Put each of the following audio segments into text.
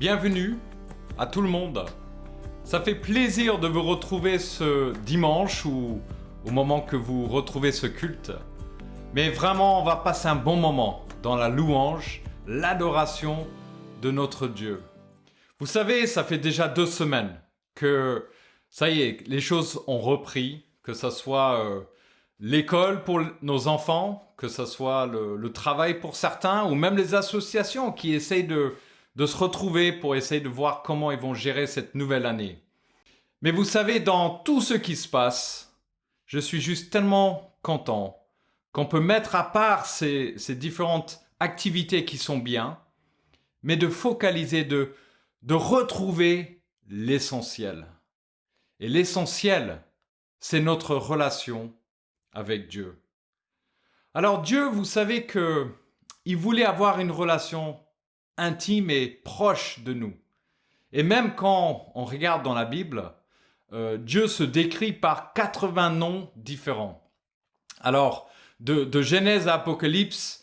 Bienvenue à tout le monde. Ça fait plaisir de vous retrouver ce dimanche ou au moment que vous retrouvez ce culte. Mais vraiment, on va passer un bon moment dans la louange, l'adoration de notre Dieu. Vous savez, ça fait déjà 2 semaines que, ça y est, les choses ont repris, que ce soit l'école pour nos enfants, que ce soit le travail pour certains, ou même les associations qui essayent de se retrouver pour essayer de voir comment ils vont gérer cette nouvelle année. Mais vous savez, dans tout ce qui se passe, je suis juste tellement content qu'on peut mettre à part ces différentes activités qui sont bien, mais de focaliser, de retrouver l'essentiel. Et l'essentiel, c'est notre relation avec Dieu. Alors Dieu, vous savez qu'il voulait avoir une relation intime et proche de nous. Et même quand on regarde dans la Bible, Dieu se décrit par 80 noms différents. Alors, de Genèse à Apocalypse,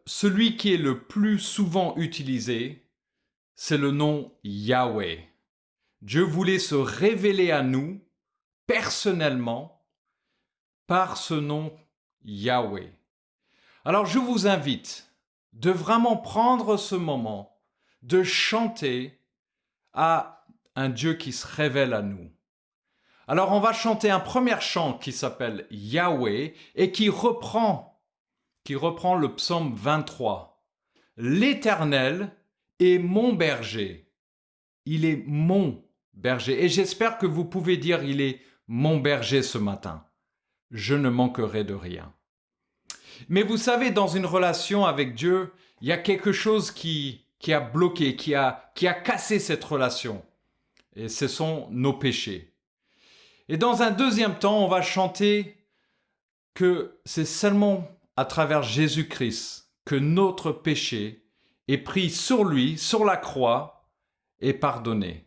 celui qui est le plus souvent utilisé, c'est le nom Yahweh. Dieu voulait se révéler à nous, personnellement, par ce nom Yahweh. Alors je vous invite de vraiment prendre ce moment, de chanter à un Dieu qui se révèle à nous. Alors on va chanter un premier chant qui s'appelle Yahweh et qui reprend le psaume 23. L'Éternel est mon berger. Il est mon berger. Et j'espère que vous pouvez dire il est mon berger ce matin. Je ne manquerai de rien. Mais vous savez, dans une relation avec Dieu, il y a quelque chose qui a bloqué, qui a cassé cette relation. Et ce sont nos péchés. Et dans un deuxième temps, on va chanter que c'est seulement à travers Jésus-Christ que notre péché est pris sur lui, sur la croix, et pardonné.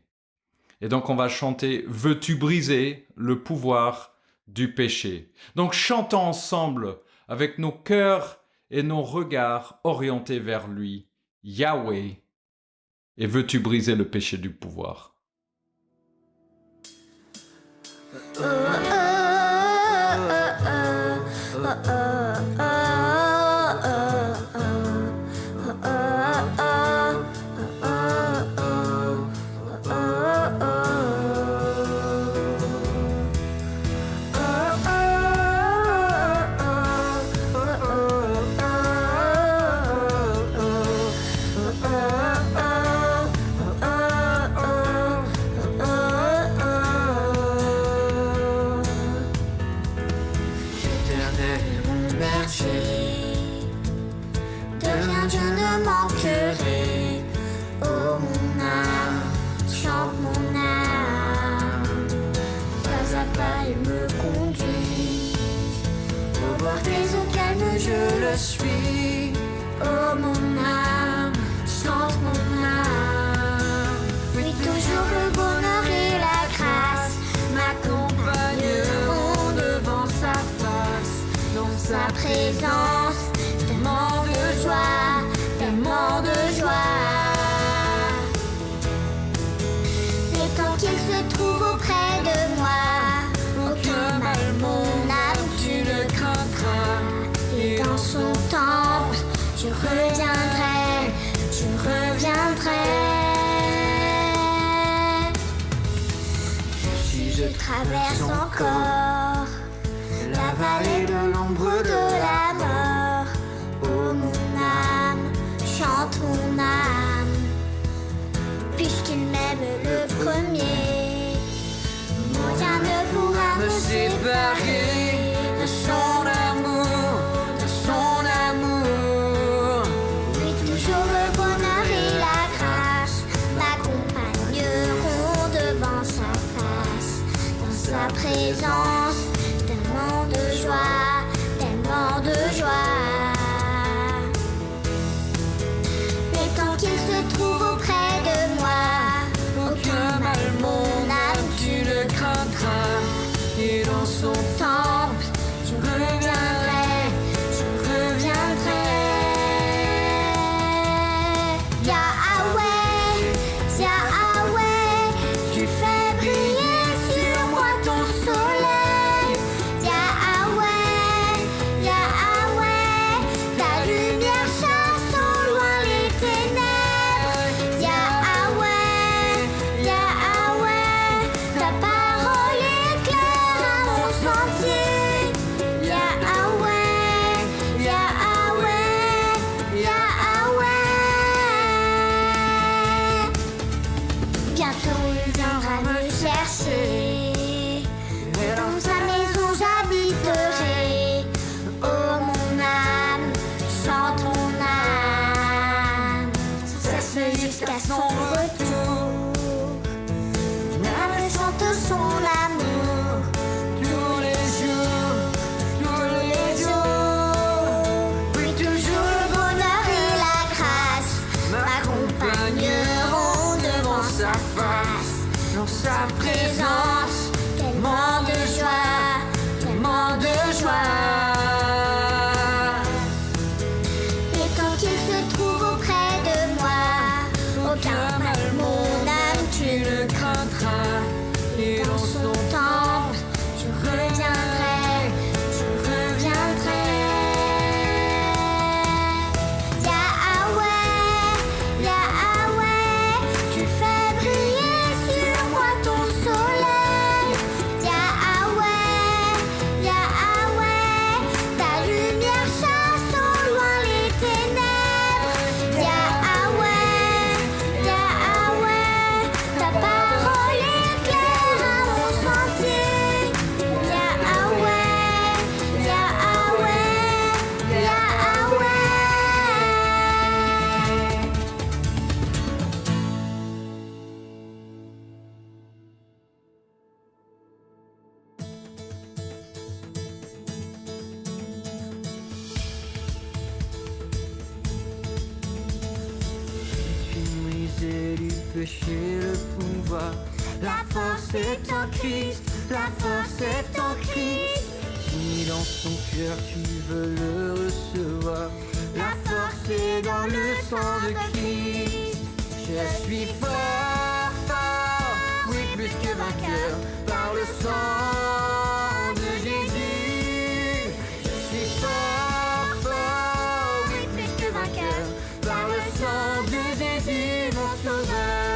Et donc on va chanter « Veux-tu briser le pouvoir du péché ?» Donc chantons ensemble avec nos cœurs et nos regards orientés vers lui, Yahweh, et veux-tu briser le péché du pouvoir? Présence, tellement de joie, tellement de joie. Le temps qu'il se trouve auprès de moi, aucun mal, mon âme, tu ne craindras. Et dans son temple, je reviendrai, je reviendrai. Si je traverse encore la vallée de l'ombre de la mort, oh mon âme, chante mon âme, puisqu'il m'aime le premier, rien ne pourra me séparer de son amour, de son amour. Oui, toujours le bonheur et la grâce m'accompagneront devant sa face, dans sa présence. Tellement de joie, tellement de joie. Mais tant qu'il se trouve auprès de moi, aucun mal, mon âme, tu ne craindras. Et dans son temple, je reviendrai, je reviendrai. Yahweh, sa présence. Tellement de joie, tellement de joie. Et tant qu'il se trouve auprès de moi, aucun mal, mon âme, tu ne craindras. Et dans son temple, je reviendrai, je reviendrai. Yahweh, tu fais briller sur moi ton soleil. Yahweh, ta lumière chasse au loin les ténèbres. Yahweh, ta parole éclaire à mon sentier. Yahweh. Tu brisais du péché le pouvoir. La force est en Christ, la force est en Christ. Si dans ton cœur tu veux le recevoir, la force est dans le sang de Christ. Je suis fort, fort, oui plus que vainqueur, par le sang de Jésus. Je suis fort, fort, oui plus que vainqueur, par le sang de Jésus, mon sauveur.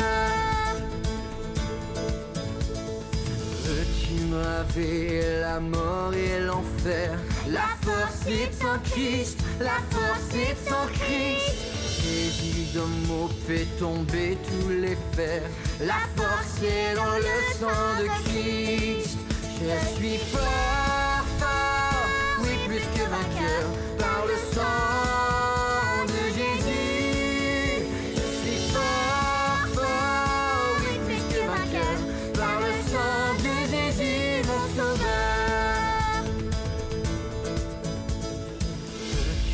Veux-tu braver la mort et l'enfer? La force est en Christ, la force est en Christ. Jésus d'homme au fait tomber tous les fers. La force est dans le sang de Christ. Je suis fort, fort, oui plus que vainqueur, par le sang de Jésus. Je suis fort, fort, oui plus que vainqueur, par le sang de Jésus, mon sauveur.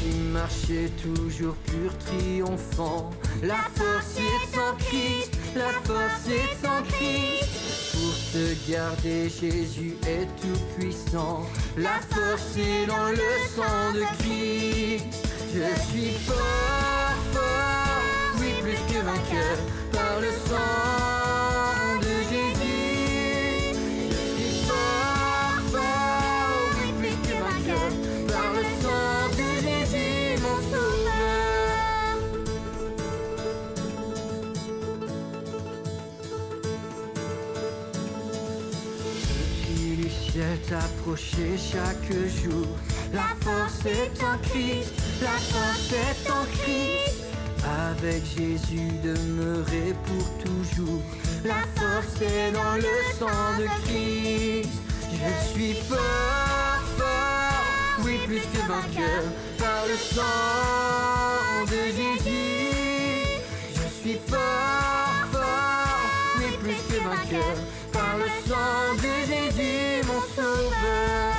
Tu marchais toujours pur, triomphant. La force est en Christ, la force est en Christ. Pour te garder, Jésus est tout puissant. La force est dans le sang de Christ. Je suis fort, fort, oui plus que vainqueur, par le sang de Jésus. Je suis fort, fort, oui plus que vainqueur, par le sang de Jésus, mon sauveur. Depuis du ciel t'approcher chaque jour. La force est en Christ, la force est en Christ. Avec Jésus demeurer pour toujours. La force est dans le sang de Christ. Je suis fort, fort, oui plus que vainqueur, par le sang de Jésus. Je suis fort, fort, oui plus que vainqueur, par le sang de Jésus, mon sauveur.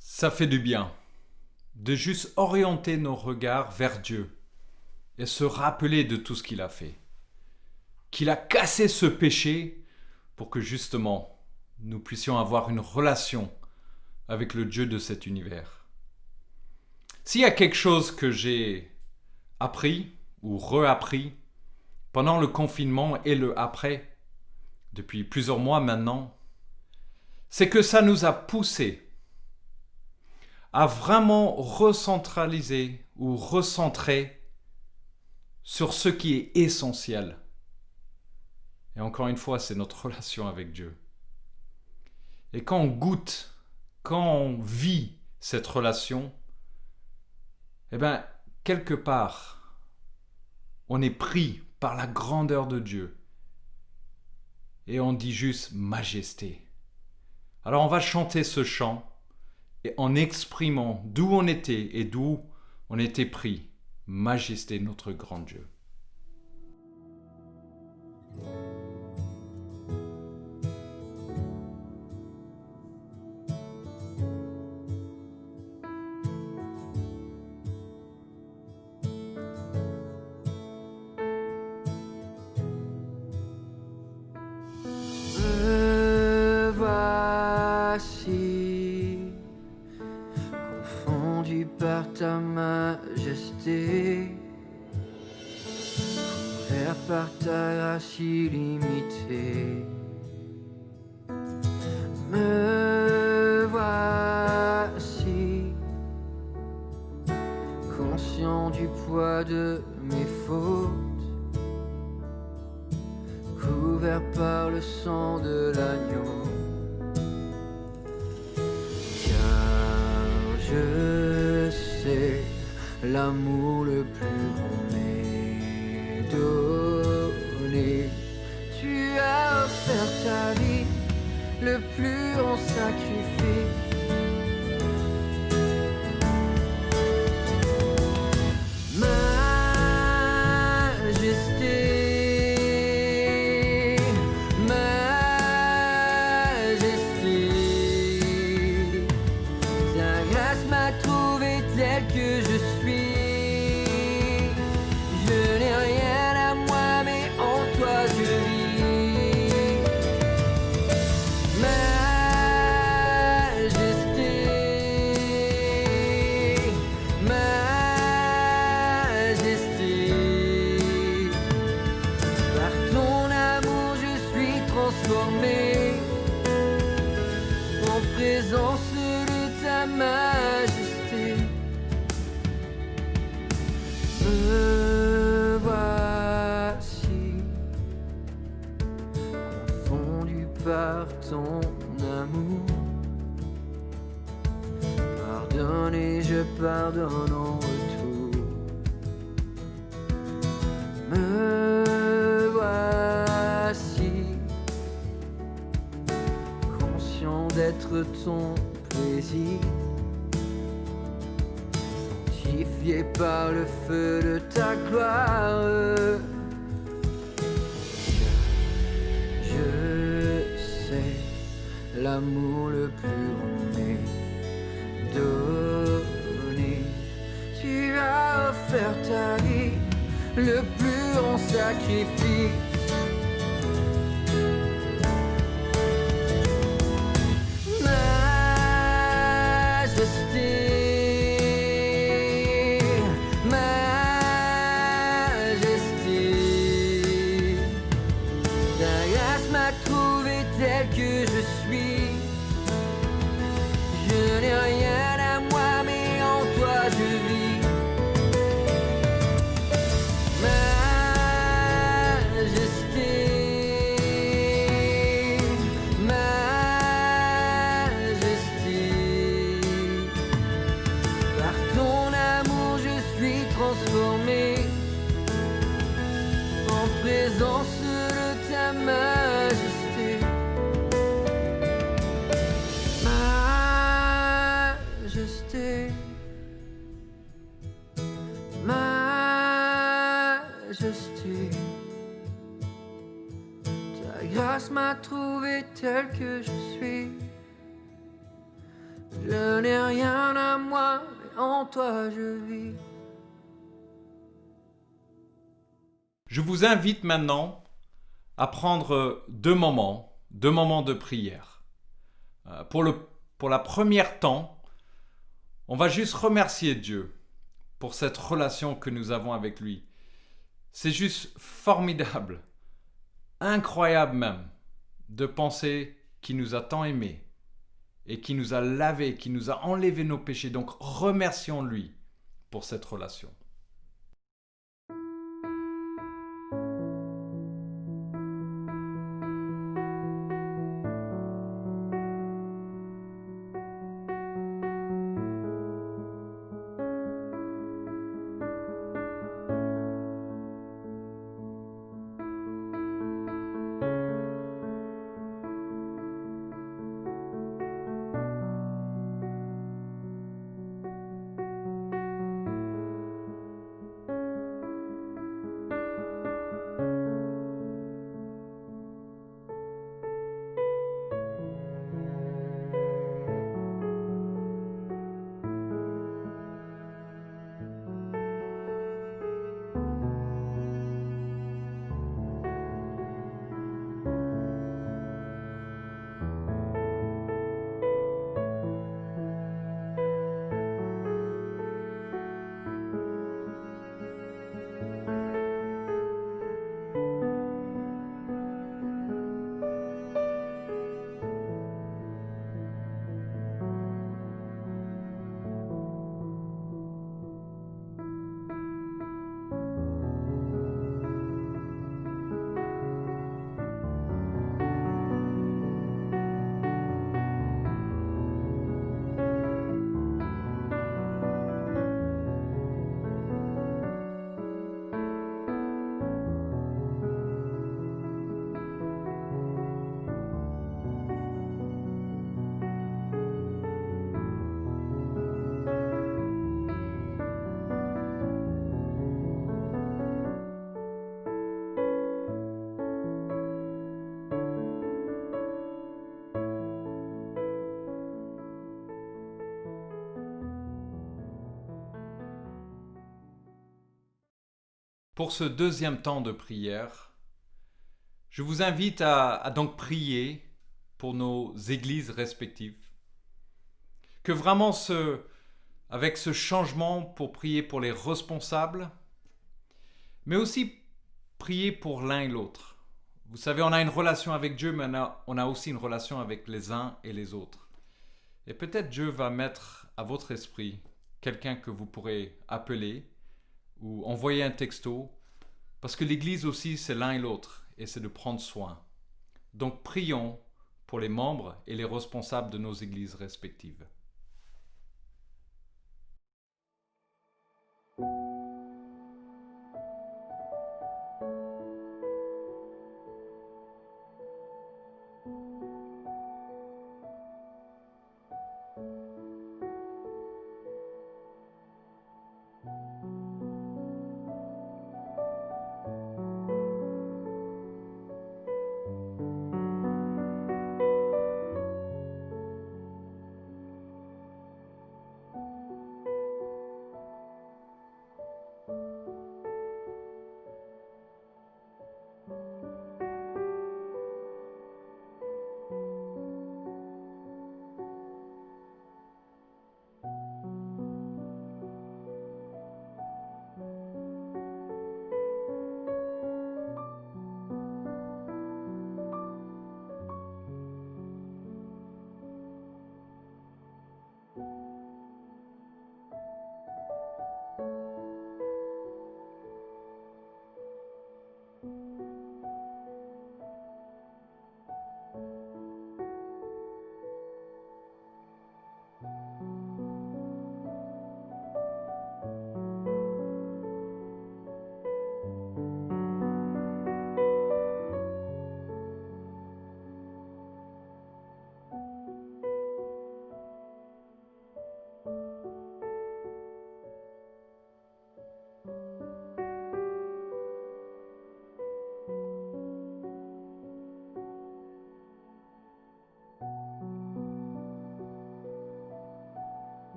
Ça fait du bien de juste orienter nos regards vers Dieu et se rappeler de tout ce qu'il a fait. Qu'il a cassé ce péché pour que justement nous puissions avoir une relation avec le Dieu de cet univers. S'il y a quelque chose que j'ai appris ou réappris pendant le confinement et le après, depuis plusieurs mois maintenant, c'est que ça nous a poussés à vraiment recentraliser ou recentrer sur ce qui est essentiel. Et encore une fois, c'est notre relation avec Dieu. Et quand on goûte, quand on vit cette relation, eh bien, quelque part, on est pris par la grandeur de Dieu. Et on dit juste majesté. Alors on va chanter ce chant et en exprimant d'où on était et d'où on était pris. Majesté, notre grand Dieu. Confondu par ta majesté, couvert par ta grâce illimitée, me voici, conscient du poids de mes fautes, couvert par le sang de l'agneau. Je sais l'amour le plus grand m'est donné. Tu as offert ta vie, le plus grand sacrifice. En présence de ta majesté, me voici, confondu par ton amour. Pardonne et je pardonne en retour. Me voici, d'être ton plaisir, sanctifié par le feu de ta gloire. Je sais l'amour le plus grand m'est donné. Tu as offert ta vie, le plus grand sacrifice. Transformé en présence de ta majesté, majesté, majesté. Ta grâce m'a trouvé tel que je suis. Je n'ai rien à moi, mais en toi je vis. Je vous invite maintenant à prendre deux moments de prière. Pour la première temps, on va juste remercier Dieu pour cette relation que nous avons avec lui. C'est juste formidable, incroyable même, de penser qu'il nous a tant aimés et qu'il nous a lavés, qu'il nous a enlevé nos péchés. Donc remercions-lui pour cette relation. Pour ce deuxième temps de prière, je vous invite à donc prier pour nos églises respectives. Que vraiment avec ce changement pour prier pour les responsables, mais aussi prier pour l'un et l'autre. Vous savez, on a une relation avec Dieu, mais on a aussi une relation avec les uns et les autres. Et peut-être Dieu va mettre à votre esprit quelqu'un que vous pourrez appeler ou envoyer un texto, parce que l'Église aussi, c'est l'un et l'autre, et c'est de prendre soin. Donc prions pour les membres et les responsables de nos églises respectives.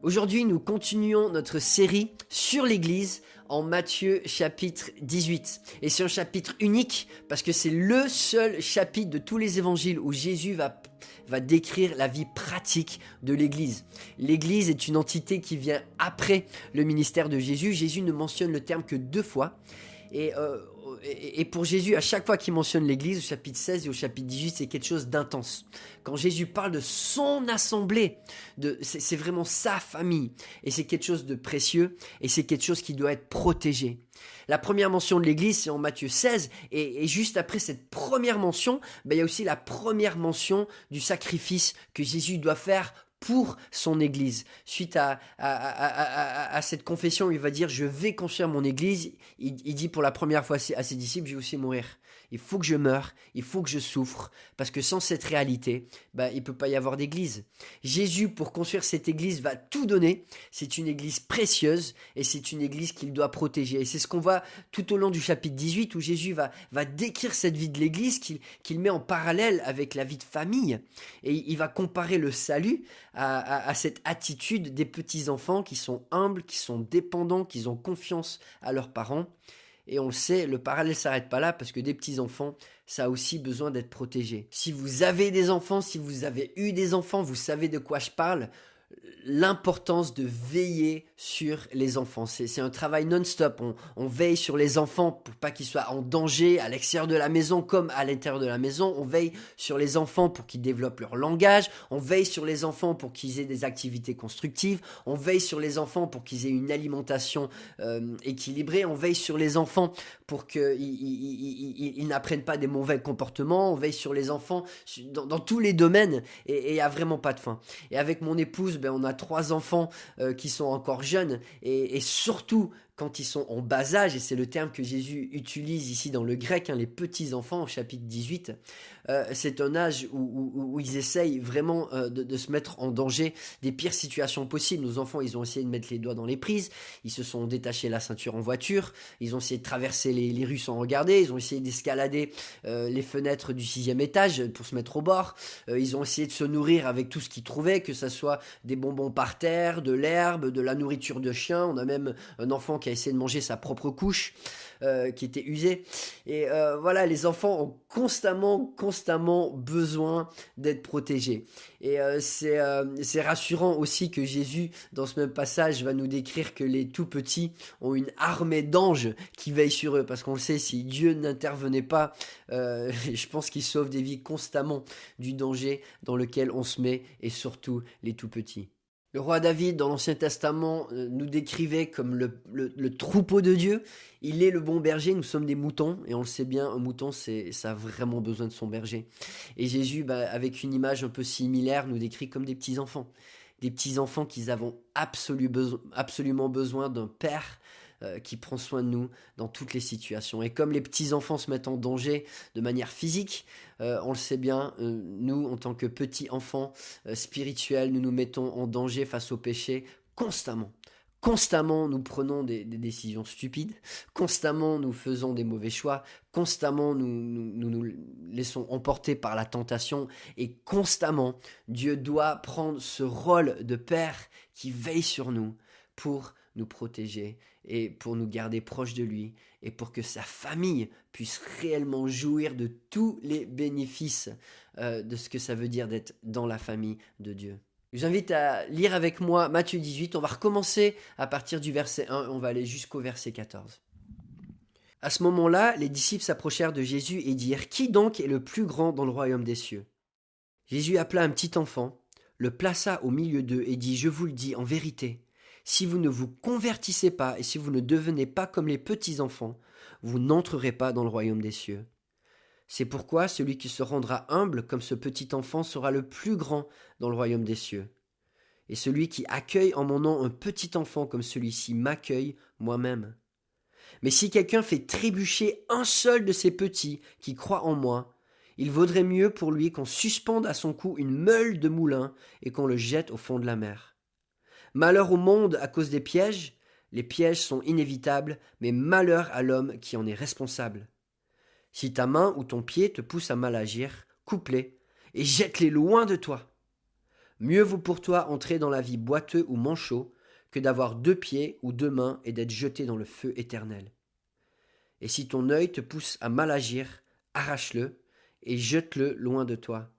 Aujourd'hui, nous continuons notre série sur l'Église en Matthieu chapitre 18. Et c'est un chapitre unique parce que c'est le seul chapitre de tous les évangiles où Jésus va décrire la vie pratique de l'Église. L'Église est une entité qui vient après le ministère de Jésus. Jésus ne mentionne le terme que 2 fois. Et pour Jésus, à chaque fois qu'il mentionne l'Église, au chapitre 16 et au chapitre 18, c'est quelque chose d'intense. Quand Jésus parle de son assemblée, c'est vraiment sa famille. Et c'est quelque chose de précieux et c'est quelque chose qui doit être protégé. La première mention de l'Église, c'est en Matthieu 16. Et juste après cette première mention, il y a aussi la première mention du sacrifice que Jésus doit faire pour son Église. Suite à cette confession, il va dire « Je vais construire mon Église ». Il dit pour la première fois à ses disciples « Je vais aussi mourir ». Il faut que je meure, il faut que je souffre, parce que sans cette réalité, il ne peut pas y avoir d'église. Jésus, pour construire cette église, va tout donner. C'est une église précieuse et c'est une église qu'il doit protéger. Et c'est ce qu'on voit tout au long du chapitre 18 où Jésus va décrire cette vie de l'église qu'il met en parallèle avec la vie de famille. Et il va comparer le salut à cette attitude des petits-enfants qui sont humbles, qui sont dépendants, qui ont confiance à leurs parents. Et on le sait, le parallèle ne s'arrête pas là parce que des petits-enfants, ça a aussi besoin d'être protégé. Si vous avez des enfants, si vous avez eu des enfants, vous savez de quoi je parle. L'importance de veiller sur les enfants. C'est un travail non-stop. On veille sur les enfants pour pas qu'ils soient en danger à l'extérieur de la maison comme à l'intérieur de la maison. On veille sur les enfants pour qu'ils développent leur langage. On veille sur les enfants pour qu'ils aient des activités constructives. On veille sur les enfants pour qu'ils aient une alimentation équilibrée. On veille sur les enfants pour qu'ils n'apprennent pas des mauvais comportements. On veille sur les enfants dans tous les domaines et il n'y a vraiment pas de fin. Et avec mon épouse, on a 3 enfants qui sont encore jeunes et surtout quand ils sont en bas âge, et c'est le terme que Jésus utilise ici dans le grec, les petits enfants au chapitre 18, c'est un âge où ils essayent vraiment de se mettre en danger des pires situations possibles. Nos enfants, ils ont essayé de mettre les doigts dans les prises, ils se sont détachés la ceinture en voiture, ils ont essayé de traverser les rues sans regarder, ils ont essayé d'escalader les fenêtres du 6e étage pour se mettre au bord, ils ont essayé de se nourrir avec tout ce qu'ils trouvaient, que ce soit des bonbons par terre, de l'herbe, de la nourriture de chien. On a même un enfant qui a essayé de manger sa propre couche qui était usée. Et voilà, les enfants ont constamment besoin d'être protégés. Et c'est rassurant aussi que Jésus, dans ce même passage, va nous décrire que les tout petits ont une armée d'anges qui veillent sur eux. Parce qu'on le sait, si Dieu n'intervenait pas, je pense qu'il sauve des vies constamment du danger dans lequel on se met, et surtout les tout petits. Le roi David, dans l'Ancien Testament, nous décrivait comme le troupeau de Dieu. Il est le bon berger, nous sommes des moutons, et on le sait bien, un mouton, ça a vraiment besoin de son berger. Et Jésus, avec une image un peu similaire, nous décrit comme des petits-enfants. Des petits-enfants qui avons absolument besoin d'un père qui prend soin de nous dans toutes les situations. Et comme les petits-enfants se mettent en danger de manière physique, on le sait bien, nous, en tant que petits-enfants spirituels, nous nous mettons en danger face au péché constamment. Constamment, nous prenons des décisions stupides. Constamment, nous faisons des mauvais choix. Constamment, nous laissons emporter par la tentation. Et constamment, Dieu doit prendre ce rôle de Père qui veille sur nous pour nous protéger et pour nous garder proches de lui et pour que sa famille puisse réellement jouir de tous les bénéfices de ce que ça veut dire d'être dans la famille de Dieu. Je vous invite à lire avec moi Matthieu 18. On va recommencer à partir du verset 1 et on va aller jusqu'au verset 14. À ce moment-là, les disciples s'approchèrent de Jésus et dirent « Qui donc est le plus grand dans le royaume des cieux ?» Jésus appela un petit enfant, le plaça au milieu d'eux et dit « Je vous le dis en vérité, si vous ne vous convertissez pas et si vous ne devenez pas comme les petits-enfants, vous n'entrerez pas dans le royaume des cieux. C'est pourquoi celui qui se rendra humble comme ce petit enfant sera le plus grand dans le royaume des cieux. Et celui qui accueille en mon nom un petit enfant comme celui-ci m'accueille moi-même. Mais si quelqu'un fait trébucher un seul de ces petits qui croient en moi, il vaudrait mieux pour lui qu'on suspende à son cou une meule de moulin et qu'on le jette au fond de la mer. Malheur au monde à cause des pièges, les pièges sont inévitables, mais malheur à l'homme qui en est responsable. Si ta main ou ton pied te pousse à mal agir, coupe-les et jette-les loin de toi. Mieux vaut pour toi entrer dans la vie boiteux ou manchot que d'avoir 2 pieds ou 2 mains et d'être jeté dans le feu éternel. Et si ton œil te pousse à mal agir, arrache-le et jette-le loin de toi.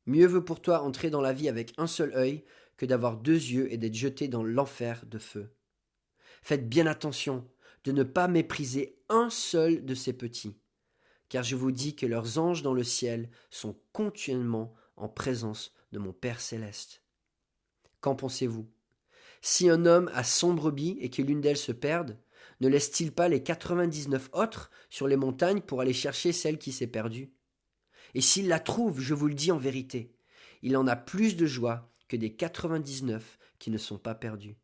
Mieux vaut pour toi entrer dans la vie avec un seul œil que d'avoir 2 yeux et d'être jeté dans l'enfer de feu. Faites bien attention de ne pas mépriser un seul de ces petits, car je vous dis que leurs anges dans le ciel sont continuellement en présence de mon Père céleste. Qu'en pensez-vous ? Si un homme a 100 brebis et que l'une d'elles se perde, ne laisse-t-il pas les 99 autres sur les montagnes pour aller chercher celle qui s'est perdue ? Et s'il la trouve, je vous le dis en vérité, il en a plus de joie que des 99 qui ne sont pas perdus.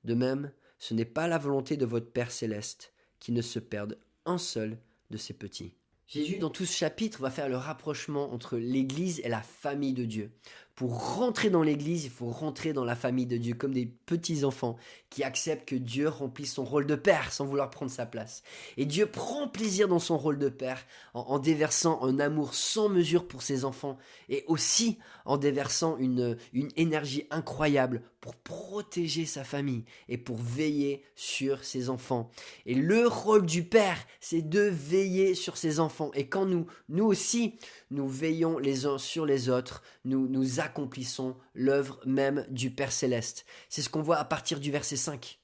De même, ce n'est pas la volonté de votre Père céleste qui ne se perde un seul de ces petits. Jésus, dans tout ce chapitre, va faire le rapprochement entre l'Église et la famille de Dieu. Pour rentrer dans l'Église, il faut rentrer dans la famille de Dieu, comme des petits-enfants qui acceptent que Dieu remplisse son rôle de père sans vouloir prendre sa place. Et Dieu prend plaisir dans son rôle de père en déversant un amour sans mesure pour ses enfants et aussi en déversant une énergie incroyable pour protéger sa famille et pour veiller sur ses enfants. Et le rôle du père, c'est de veiller sur ses enfants. Et quand nous aussi, nous veillons les uns sur les autres, nous accomplissons l'œuvre même du Père Céleste. C'est ce qu'on voit à partir du verset 5.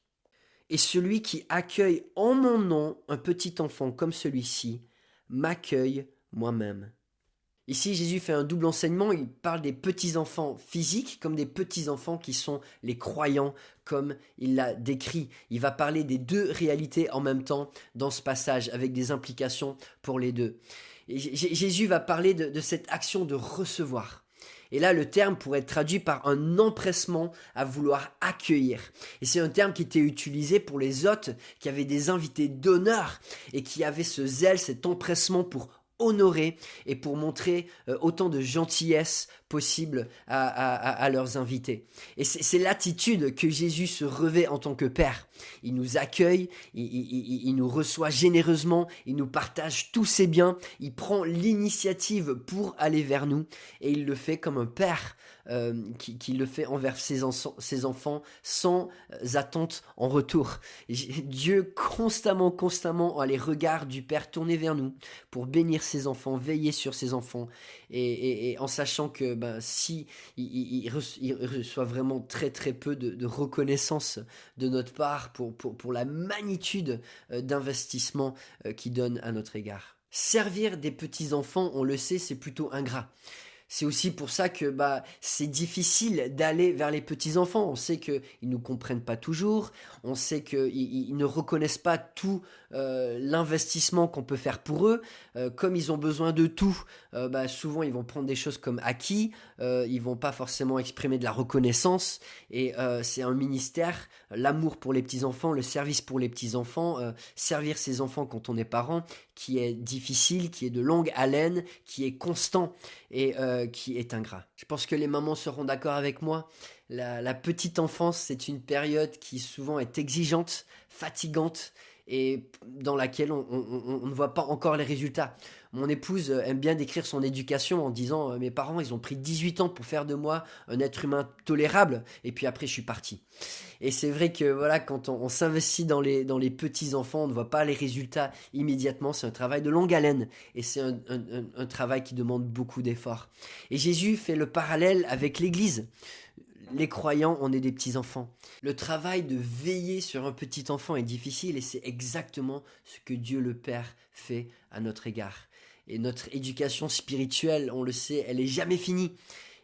Et celui qui accueille en mon nom un petit enfant comme celui-ci, m'accueille moi-même. Ici, Jésus fait un double enseignement. Il parle des petits-enfants physiques comme des petits-enfants qui sont les croyants, comme il l'a décrit. Il va parler des 2 réalités en même temps dans ce passage, avec des implications pour les 2. Et Jésus va parler de cette action de recevoir. Et là, le terme pourrait être traduit par un empressement à vouloir accueillir. Et c'est un terme qui était utilisé pour les hôtes qui avaient des invités d'honneur et qui avaient ce zèle, cet empressement pour honorer et pour montrer autant de gentillesse possible à leurs invités. Et c'est l'attitude que Jésus se revêt en tant que Père. Il nous accueille, il nous reçoit généreusement, il nous partage tous ses biens, il prend l'initiative pour aller vers nous et il le fait comme un Père qui le fait envers ses enfants sans attente en retour. Dieu constamment a les regards du Père tournés vers nous pour bénir ses enfants, veiller sur ses enfants et en sachant que si il reçoit vraiment très peu de reconnaissance de notre part pour la magnitude d'investissement qu'il donne à notre égard. Servir des petits-enfants, on le sait, c'est plutôt ingrat. C'est aussi pour ça que c'est difficile d'aller vers les petits-enfants. On sait qu'ils ne nous comprennent pas toujours, on sait qu'ils ne reconnaissent pas tout l'investissement qu'on peut faire pour eux. Comme ils ont besoin de tout, souvent ils vont prendre des choses comme acquis, ils vont pas forcément exprimer de la reconnaissance. Et c'est un ministère, l'amour pour les petits-enfants, le service pour les petits-enfants, servir ses enfants quand on est parent, qui est difficile, qui est de longue haleine, qui est constant et qui est ingrat. Je pense que les mamans seront d'accord avec moi. La petite enfance, c'est une période qui souvent est exigeante, fatigante et dans laquelle on ne voit pas encore les résultats. Mon épouse aime bien décrire son éducation en disant « Mes parents, ils ont pris 18 ans pour faire de moi un être humain tolérable et puis après, je suis parti. » Et c'est vrai que voilà, quand on s'investit dans les petits-enfants, on ne voit pas les résultats immédiatement. C'est un travail de longue haleine et c'est un travail qui demande beaucoup d'efforts. Et Jésus fait le parallèle avec l'Église. Les croyants, on est des petits-enfants. Le travail de veiller sur un petit enfant est difficile et c'est exactement ce que Dieu le Père fait à notre égard. Et notre éducation spirituelle, on le sait, elle est jamais finie.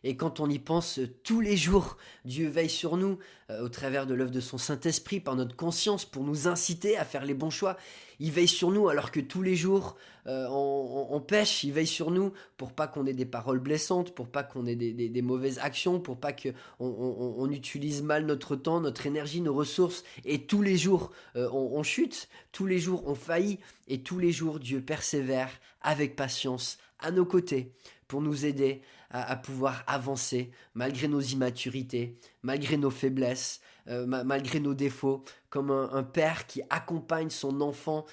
Et quand on y pense, tous les jours, Dieu veille sur nous au travers de l'œuvre de son Saint-Esprit, par notre conscience, pour nous inciter à faire les bons choix. Il veille sur nous alors que tous les jours, on pêche. Il veille sur nous pour pas qu'on ait des paroles blessantes, pour pas qu'on ait des mauvaises actions, pour pas qu'on utilise mal notre temps, notre énergie, nos ressources. Et tous les jours, on chute. Tous les jours, on faillit. Et tous les jours, Dieu persévère avec patience à nos côtés pour nous aider à pouvoir avancer malgré nos immaturités, malgré nos faiblesses, malgré nos défauts, comme un père qui accompagne son enfant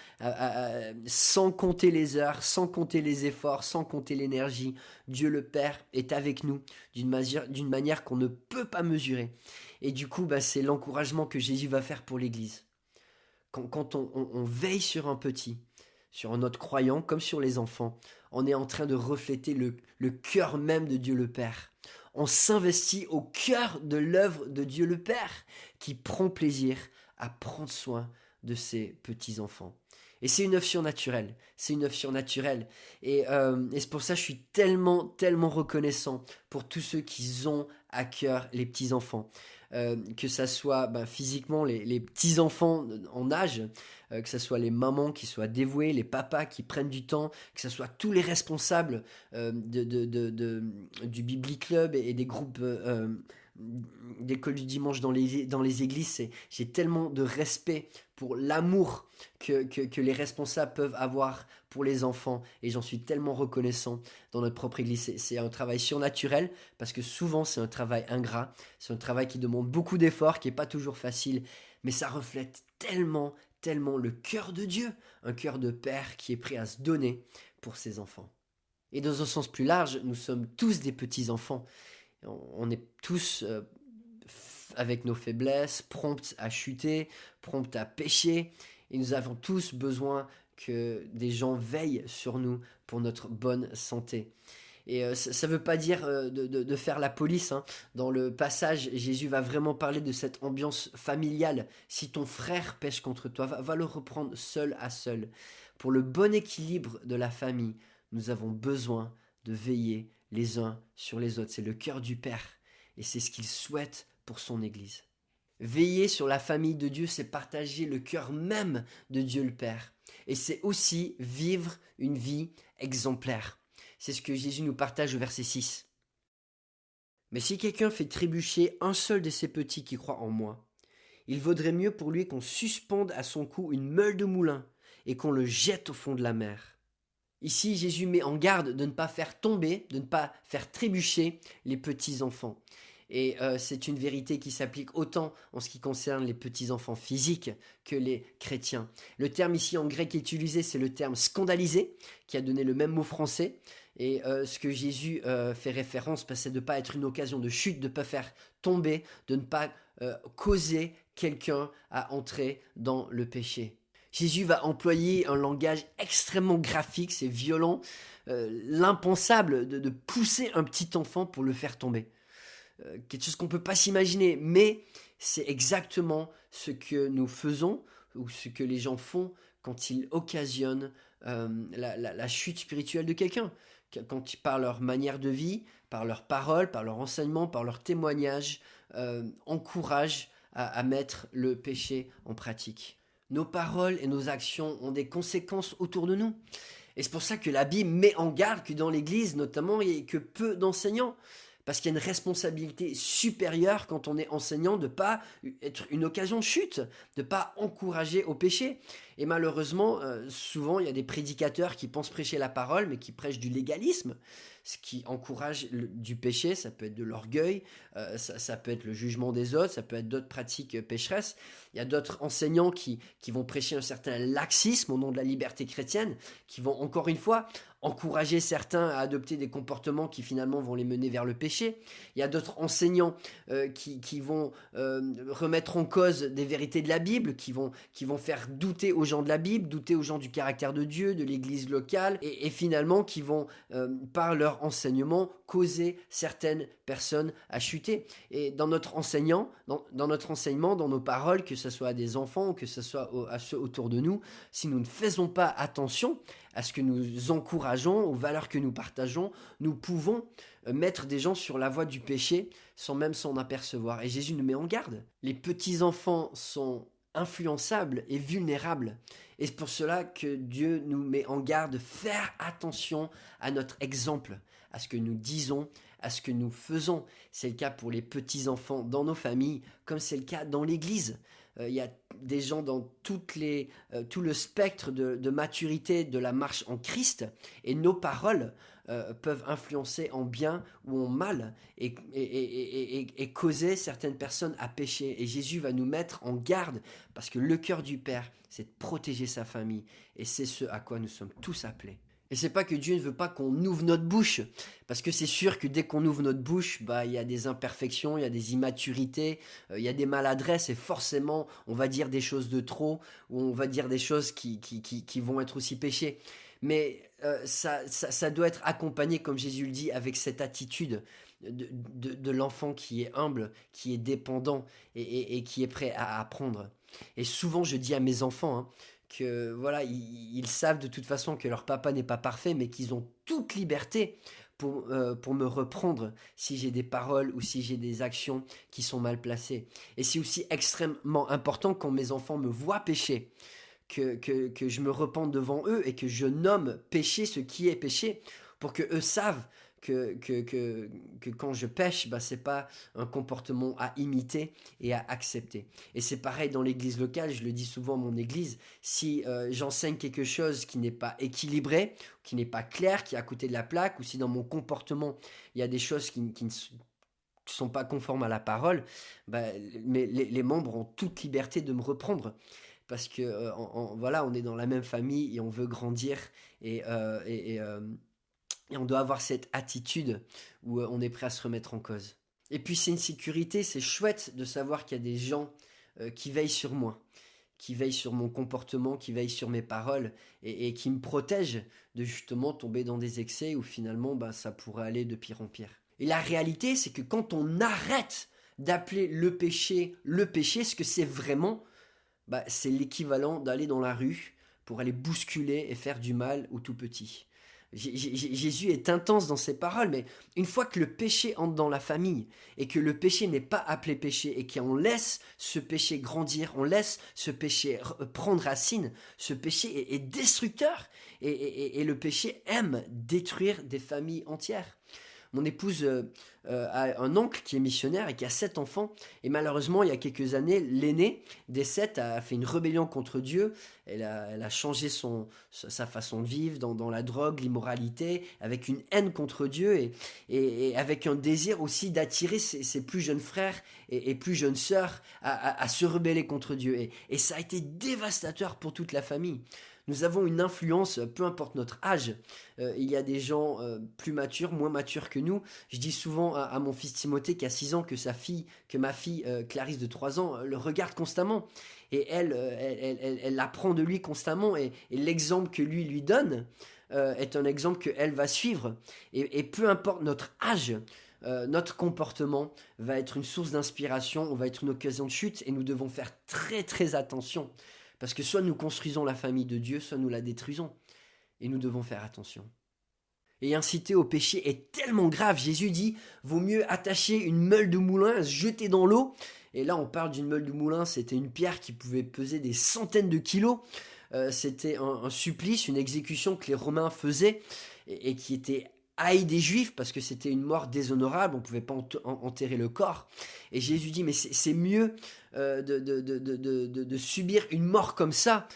sans compter les heures, sans compter les efforts, sans compter l'énergie. Dieu le Père est avec nous d'une manière qu'on ne peut pas mesurer. Et du coup, c'est l'encouragement que Jésus va faire pour l'Église. Quand on veille sur un petit, sur un autre croyant, comme sur les enfants, on est en train de refléter le cœur même de Dieu le Père. On s'investit au cœur de l'œuvre de Dieu le Père, qui prend plaisir à prendre soin de ses petits-enfants. Et c'est une œuvre surnaturelle. C'est une œuvre surnaturelle. Et c'est pour ça que je suis tellement reconnaissant pour tous ceux qui ont à cœur les petits-enfants. Que ça soit physiquement les petits-enfants en âge, que ça soit les mamans qui soient dévouées, les papas qui prennent du temps, que ça soit tous les responsables du Biblic Club et des groupes d'école du dimanche dans les églises. J'ai tellement de respect pour l'amour que les responsables peuvent avoir pour les enfants et j'en suis tellement reconnaissant dans notre propre église. C'est un travail surnaturel parce que souvent c'est un travail ingrat, c'est un travail qui demande beaucoup d'efforts, qui n'est pas toujours facile, mais ça reflète tellement le cœur de Dieu, un cœur de père qui est prêt à se donner pour ses enfants. Et dans un sens plus large, nous sommes tous des petits-enfants. On est tous avec nos faiblesses, prompts à chuter, prompts à pécher, et nous avons tous besoin que des gens veillent sur nous pour notre bonne santé. Et ça ne veut pas dire de faire la police. Dans le passage, Jésus va vraiment parler de cette ambiance familiale. Si ton frère pêche contre toi, va le reprendre seul à seul. Pour le bon équilibre de la famille, nous avons besoin de veiller les uns sur les autres. C'est le cœur du Père et c'est ce qu'il souhaite pour son Église. Veiller sur la famille de Dieu, c'est partager le cœur même de Dieu le Père. Et c'est aussi vivre une vie exemplaire. C'est ce que Jésus nous partage au verset 6. Mais si quelqu'un fait trébucher un seul de ces petits qui croient en moi, il vaudrait mieux pour lui qu'on suspende à son cou une meule de moulin et qu'on le jette au fond de la mer. » Ici, Jésus met en garde de ne pas faire tomber, de ne pas faire trébucher les petits-enfants. Et c'est une vérité qui s'applique autant en ce qui concerne les petits-enfants physiques que les chrétiens. Le terme ici en grec utilisé, c'est le terme scandalisé, qui a donné le même mot français. Et ce que Jésus fait référence, c'est de ne pas être une occasion de chute, de ne pas faire tomber, de ne pas causer quelqu'un à entrer dans le péché. Jésus va employer un langage extrêmement graphique, c'est violent, l'impensable de pousser un petit enfant pour le faire tomber. Quelque chose qu'on ne peut pas s'imaginer, mais c'est exactement ce que nous faisons ou ce que les gens font quand ils occasionnent la chute spirituelle de quelqu'un. Quand par leur manière de vie, par leurs paroles, par leur enseignement, par leur témoignage, encouragent à mettre le péché en pratique. Nos paroles et nos actions ont des conséquences autour de nous. Et c'est pour ça que la Bible met en garde que dans l'Église, notamment, il n'y a que peu d'enseignants. Parce qu'il y a une responsabilité supérieure quand on est enseignant de ne pas être une occasion de chute, de ne pas encourager au péché. Et malheureusement, souvent, il y a des prédicateurs qui pensent prêcher la parole, mais qui prêchent du légalisme, ce qui encourage du péché. Ça peut être de l'orgueil, ça peut être le jugement des autres, ça peut être d'autres pratiques pécheresses. Il y a d'autres enseignants qui vont prêcher un certain laxisme au nom de la liberté chrétienne, qui vont encore une fois encourager certains à adopter des comportements qui finalement vont les mener vers le péché. Il y a d'autres enseignants qui vont remettre en cause des vérités de la Bible, qui vont faire douter aux gens de la Bible, douter aux gens du caractère de Dieu, de l'Église locale, et finalement qui vont, par leur enseignement, causer certaines personnes à chuter. Et dans notre enseignement, dans nos paroles, que ce soit à des enfants ou que ce soit à ceux autour de nous, si nous ne faisons pas attention à ce que nous encourageons, aux valeurs que nous partageons, nous pouvons mettre des gens sur la voie du péché sans même s'en apercevoir. Et Jésus nous met en garde. Les petits-enfants sont influençables et vulnérables. Et c'est pour cela que Dieu nous met en garde de faire attention à notre exemple, à ce que nous disons, à ce que nous faisons. C'est le cas pour les petits-enfants dans nos familles, comme c'est le cas dans l'Église. Il y a des gens dans tout le spectre de maturité de la marche en Christ, et nos paroles peuvent influencer en bien ou en mal et causer certaines personnes à pécher. Et Jésus va nous mettre en garde parce que le cœur du Père, c'est de protéger sa famille, et c'est ce à quoi nous sommes tous appelés. Et c'est pas que Dieu ne veut pas qu'on ouvre notre bouche, parce que c'est sûr que dès qu'on ouvre notre bouche, il y a des imperfections, il y a des immaturités, il y a des maladresses, et forcément on va dire des choses de trop, ou on va dire des choses qui vont être aussi péchées. Mais ça doit être accompagné, comme Jésus le dit, avec cette attitude de l'enfant qui est humble, qui est dépendant et qui est prêt à apprendre. Et souvent je dis à mes enfants, que voilà, ils savent de toute façon que leur papa n'est pas parfait, mais qu'ils ont toute liberté pour me reprendre si j'ai des paroles ou si j'ai des actions qui sont mal placées. Et c'est aussi extrêmement important quand mes enfants me voient pécher, que je me repente devant eux et que je nomme péché ce qui est péché, pour que eux savent que quand je pêche, c'est pas un comportement à imiter et à accepter. Et c'est pareil dans l'église locale, je le dis souvent à mon église, si j'enseigne quelque chose qui n'est pas équilibré, qui n'est pas clair, qui est à côté de la plaque, ou si dans mon comportement il y a des choses qui ne sont pas conformes à la parole, mais les membres ont toute liberté de me reprendre. Parce que voilà, on est dans la même famille et on veut grandir, et on doit avoir cette attitude où on est prêt à se remettre en cause. Et puis c'est une sécurité, c'est chouette de savoir qu'il y a des gens qui veillent sur moi, qui veillent sur mon comportement, qui veillent sur mes paroles, et qui me protègent de justement tomber dans des excès où finalement ça pourrait aller de pire en pire. Et la réalité, c'est que quand on arrête d'appeler le péché, ce que c'est vraiment, c'est l'équivalent d'aller dans la rue pour aller bousculer et faire du mal au tout petit. Jésus est intense dans ses paroles, mais une fois que le péché entre dans la famille et que le péché n'est pas appelé péché et qu'on laisse ce péché grandir, on laisse ce péché prendre racine, ce péché est destructeur, et le péché aime détruire des familles entières. Mon épouse a un oncle qui est missionnaire et qui a 7 enfants. Et malheureusement, il y a quelques années, l'aîné des 7 a fait une rébellion contre Dieu. Elle a changé sa façon de vivre dans la drogue, l'immoralité, avec une haine contre Dieu et avec un désir aussi d'attirer ses plus jeunes frères et plus jeunes sœurs à se rebeller contre Dieu. Et ça a été dévastateur pour toute la famille. Nous avons une influence, peu importe notre âge. Il y a des gens plus matures, moins matures que nous. Je dis souvent à mon fils Timothée qui a 6 ans que ma fille Clarisse de 3 ans le regarde constamment. Et elle apprend de lui constamment. Et l'exemple que lui donne est un exemple qu'elle va suivre. Et peu importe notre âge, notre comportement va être une source d'inspiration, on va être une occasion de chute. Et nous devons faire très très attention. Parce que soit nous construisons la famille de Dieu, soit nous la détruisons. Et nous devons faire attention. Et inciter au péché est tellement grave. Jésus dit, vaut mieux attacher une meule de moulin, se jeter dans l'eau. Et là, on parle d'une meule de moulin, c'était une pierre qui pouvait peser des centaines de kilos. C'était un supplice, une exécution que les Romains faisaient et qui était haï des Juifs parce que c'était une mort déshonorable, on ne pouvait pas enterrer le corps. Et Jésus dit, mais c'est mieux de subir une mort comme ça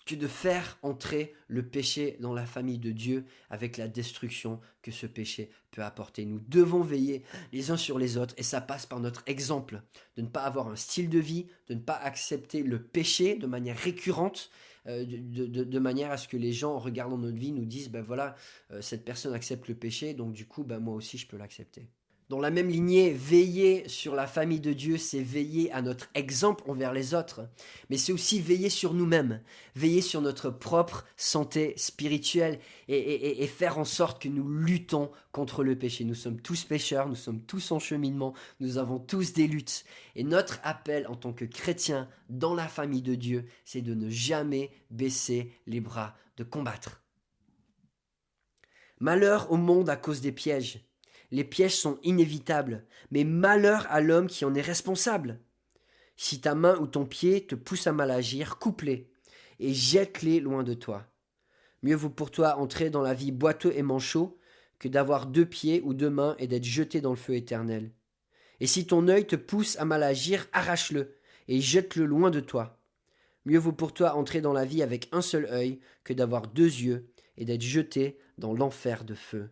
que de faire entrer le péché dans la famille de Dieu avec la destruction que ce péché peut apporter. Nous devons veiller les uns sur les autres et ça passe par notre exemple, de ne pas avoir un style de vie, de ne pas accepter le péché de manière récurrente, de manière à ce que les gens, en regardant notre vie, nous disent ben voilà, cette personne accepte le péché, donc du coup, ben moi aussi, je peux l'accepter. Dans la même lignée, veiller sur la famille de Dieu, c'est veiller à notre exemple envers les autres, mais c'est aussi veiller sur nous-mêmes, veiller sur notre propre santé spirituelle et faire en sorte que nous luttons contre le péché. Nous sommes tous pécheurs, nous sommes tous en cheminement, nous avons tous des luttes. Et notre appel en tant que chrétiens dans la famille de Dieu, c'est de ne jamais baisser les bras, de combattre. Malheur au monde à cause des pièges. Les pièges sont inévitables, mais malheur à l'homme qui en est responsable. Si ta main ou ton pied te pousse à mal agir, coupe-les et jette-les loin de toi. Mieux vaut pour toi entrer dans la vie boiteux et manchot que d'avoir 2 pieds ou 2 mains et d'être jeté dans le feu éternel. Et si ton œil te pousse à mal agir, arrache-le et jette-le loin de toi. Mieux vaut pour toi entrer dans la vie avec un seul œil que d'avoir 2 yeux et d'être jeté dans l'enfer de feu.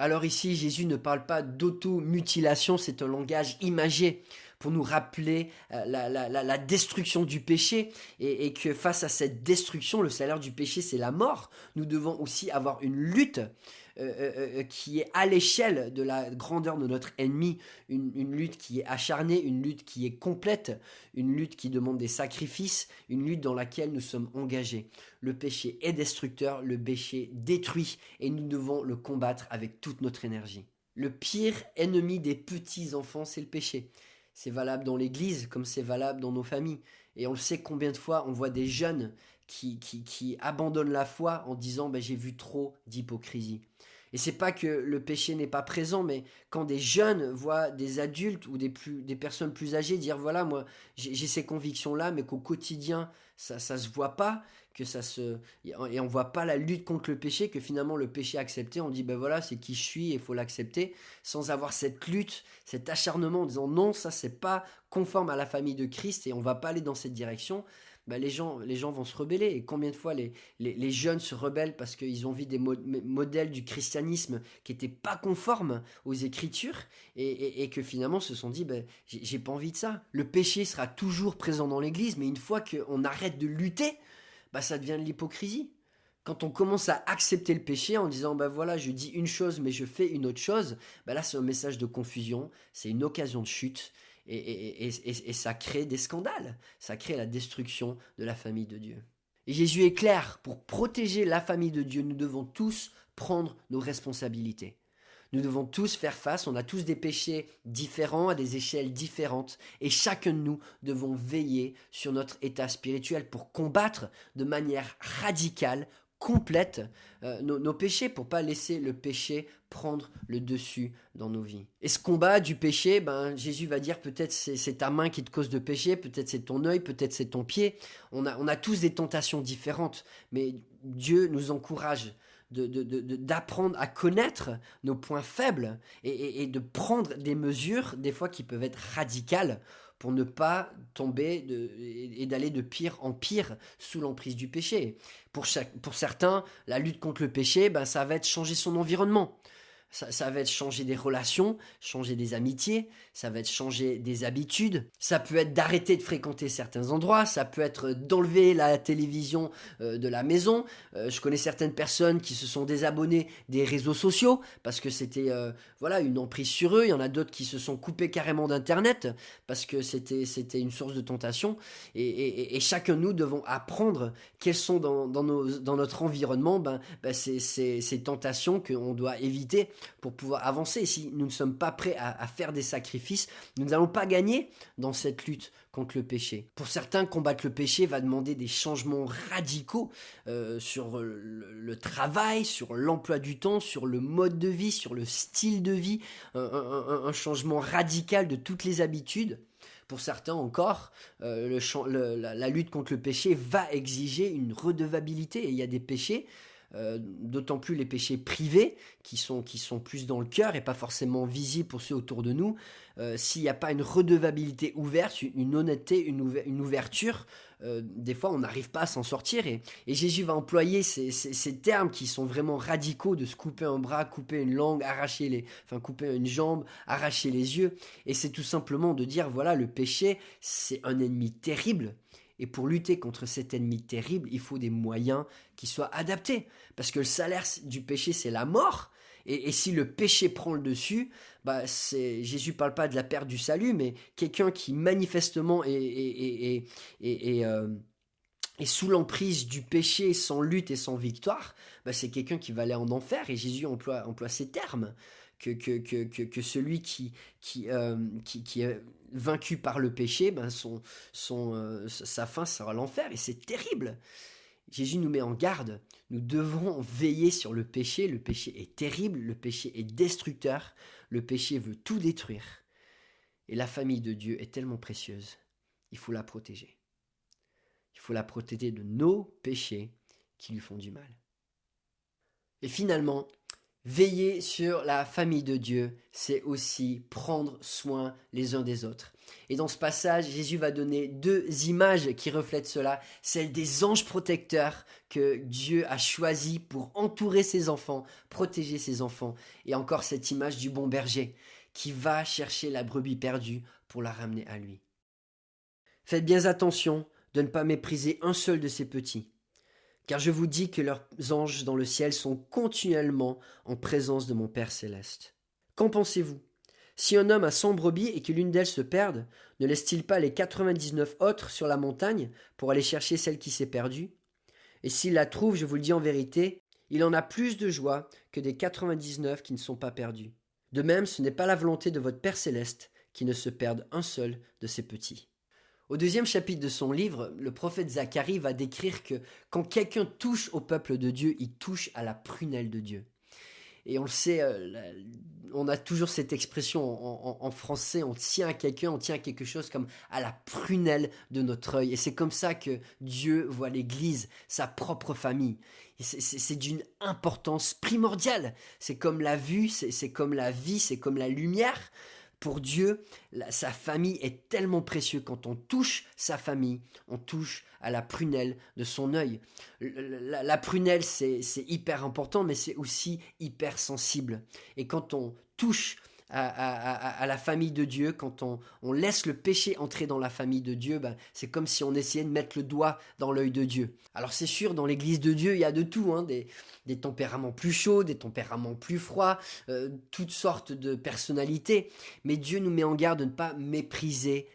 Alors ici, Jésus ne parle pas d'automutilation, c'est un langage imagé pour nous rappeler la destruction du péché et que face à cette destruction, le salaire du péché, c'est la mort. Nous devons aussi avoir une lutte qui est à l'échelle de la grandeur de notre ennemi, une lutte qui est acharnée, une lutte qui est complète, une lutte qui demande des sacrifices, une lutte dans laquelle nous sommes engagés. Le péché est destructeur, le péché détruit et nous devons le combattre avec toute notre énergie. Le pire ennemi des petits enfants, c'est le péché. C'est valable dans l'église comme c'est valable dans nos familles. Et on le sait combien de fois on voit des jeunes qui abandonnent la foi en disant j'ai vu trop d'hypocrisie. Et c'est pas que le péché n'est pas présent, mais quand des jeunes voient des adultes ou des personnes plus âgées dire voilà, moi j'ai ces convictions-là, mais qu'au quotidien ça se voit pas, et on voit pas la lutte contre le péché, que finalement le péché accepté, on dit voilà, c'est qui je suis et il faut l'accepter, sans avoir cette lutte, cet acharnement en disant non, ça c'est pas conforme à la famille de Christ et on va pas aller dans cette direction. Les gens vont se rebeller. Et combien de fois les jeunes se rebellent parce qu'ils ont vu des modèles du christianisme qui n'étaient pas conformes aux Écritures et que finalement se sont dit j'ai pas envie de ça. Le péché sera toujours présent dans l'Église, mais une fois qu'on arrête de lutter, ça devient de l'hypocrisie. Quand on commence à accepter le péché en disant voilà, je dis une chose mais je fais une autre chose, là c'est un message de confusion, c'est une occasion de chute. Et ça crée des scandales, ça crée la destruction de la famille de Dieu. Et Jésus est clair, pour protéger la famille de Dieu, nous devons tous prendre nos responsabilités. Nous devons tous faire face, on a tous des péchés différents, à des échelles différentes, et chacun de nous devons veiller sur notre état spirituel pour combattre de manière radicale, complète nos péchés, pour pas laisser le péché prendre le dessus dans nos vies. Et ce combat du péché, Jésus va dire peut-être c'est ta main qui te cause de péché, peut-être c'est ton œil, peut-être c'est ton pied. On a tous des tentations différentes, mais Dieu nous encourage d'apprendre à connaître nos points faibles et de prendre des mesures, des fois qui peuvent être radicales, pour ne pas tomber et d'aller de pire en pire sous l'emprise du péché. Pour certains, la lutte contre le péché, ben, ça va être changer son environnement. Ça va être changer des relations, changer des amitiés, ça va être changer des habitudes, ça peut être d'arrêter de fréquenter certains endroits, ça peut être d'enlever la télévision de la maison. Je connais certaines personnes qui se sont désabonnées des réseaux sociaux parce que c'était une emprise sur eux. Il y en a d'autres qui se sont coupés carrément d'internet parce que c'était une source de tentation. Et chacun de nous devons apprendre quelles sont dans notre environnement ces tentations qu'on doit éviter pour pouvoir avancer. Si nous ne sommes pas prêts à faire des sacrifices, nous n'allons pas gagner dans cette lutte contre le péché. Pour certains, combattre le péché va demander des changements radicaux sur le travail, sur l'emploi du temps, sur le mode de vie, sur le style de vie, un changement radical de toutes les habitudes. Pour certains encore, la lutte contre le péché va exiger une redevabilité. Et il y a des péchés, d'autant plus les péchés privés qui sont plus dans le cœur et pas forcément visibles pour ceux autour de nous. S'il n'y a pas une redevabilité ouverte, une honnêteté, une ouverture, des fois on n'arrive pas à s'en sortir et Jésus va employer ces termes qui sont vraiment radicaux, de se couper un bras, couper une langue, couper une jambe, arracher les yeux, et c'est tout simplement de dire voilà, le péché c'est un ennemi terrible. Et pour lutter contre cet ennemi terrible, il faut des moyens qui soient adaptés. Parce que le salaire du péché, c'est la mort. Et si le péché prend le dessus, Jésus ne parle pas de la perte du salut, mais quelqu'un qui manifestement est sous l'emprise du péché, sans lutte et sans victoire, c'est quelqu'un qui va aller en enfer. Et Jésus emploie ces termes. Que celui qui est vaincu par le péché, sa fin sera l'enfer, et c'est terrible. Jésus nous met en garde, nous devons veiller sur le péché est terrible, le péché est destructeur, le péché veut tout détruire, et la famille de Dieu est tellement précieuse, il faut la protéger. Il faut la protéger de nos péchés qui lui font du mal. Et finalement, veiller sur la famille de Dieu, c'est aussi prendre soin les uns des autres. Et dans ce passage, Jésus va donner 2 images qui reflètent cela. Celle des anges protecteurs que Dieu a choisis pour entourer ses enfants, protéger ses enfants. Et encore cette image du bon berger qui va chercher la brebis perdue pour la ramener à lui. Faites bien attention de ne pas mépriser un seul de ces petits. Car je vous dis que leurs anges dans le ciel sont continuellement en présence de mon Père céleste. Qu'en pensez-vous ? Si un homme a 100 brebis et que l'une d'elles se perde, ne laisse-t-il pas les 99 autres sur la montagne pour aller chercher celle qui s'est perdue ? Et s'il la trouve, je vous le dis en vérité, il en a plus de joie que des 99 qui ne sont pas perdus. De même, ce n'est pas la volonté de votre Père céleste qui ne se perde un seul de ces petits. Au 2e chapitre de son livre, le prophète Zacharie va décrire que quand quelqu'un touche au peuple de Dieu, il touche à la prunelle de Dieu. Et on le sait, on a toujours cette expression en français, on tient à quelqu'un, on tient à quelque chose comme à la prunelle de notre œil. Et c'est comme ça que Dieu voit l'Église, sa propre famille. Et c'est d'une importance primordiale. C'est comme la vue, c'est comme la vie, c'est comme la lumière. Pour Dieu, sa famille est tellement précieuse. Quand on touche sa famille, on touche à la prunelle de son œil. La prunelle, c'est hyper important, mais c'est aussi hyper sensible. Et quand on touche à la famille de Dieu, quand on laisse le péché entrer dans la famille de Dieu, c'est comme si on essayait de mettre le doigt dans l'œil de Dieu. Alors c'est sûr, dans l'église de Dieu, il y a de tout, des tempéraments plus chauds, des tempéraments plus froids, toutes sortes de personnalités. Mais Dieu nous met en garde de ne pas mépriser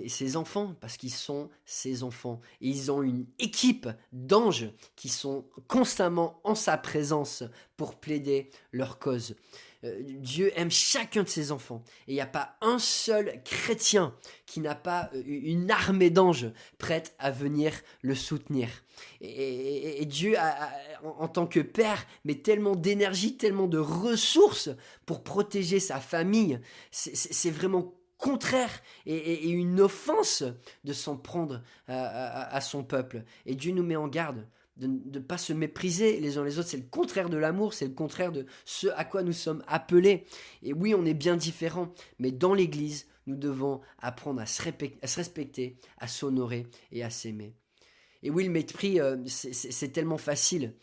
ses enfants, parce qu'ils sont ses enfants. Et ils ont une équipe d'anges qui sont constamment en sa présence pour plaider leur cause. Dieu aime chacun de ses enfants. Et il n'y a pas un seul chrétien qui n'a pas une armée d'anges prête à venir le soutenir. Et Dieu, en tant que père, met tellement d'énergie, tellement de ressources pour protéger sa famille. C'est vraiment contraire et une offense de s'en prendre à son peuple. Et Dieu nous met en garde de ne pas se mépriser les uns les autres. C'est le contraire de l'amour, c'est le contraire de ce à quoi nous sommes appelés. Et oui, on est bien différents, mais dans l'Église, nous devons apprendre à se respecter, à s'honorer et à s'aimer. Et oui, le mépris, c'est tellement facile.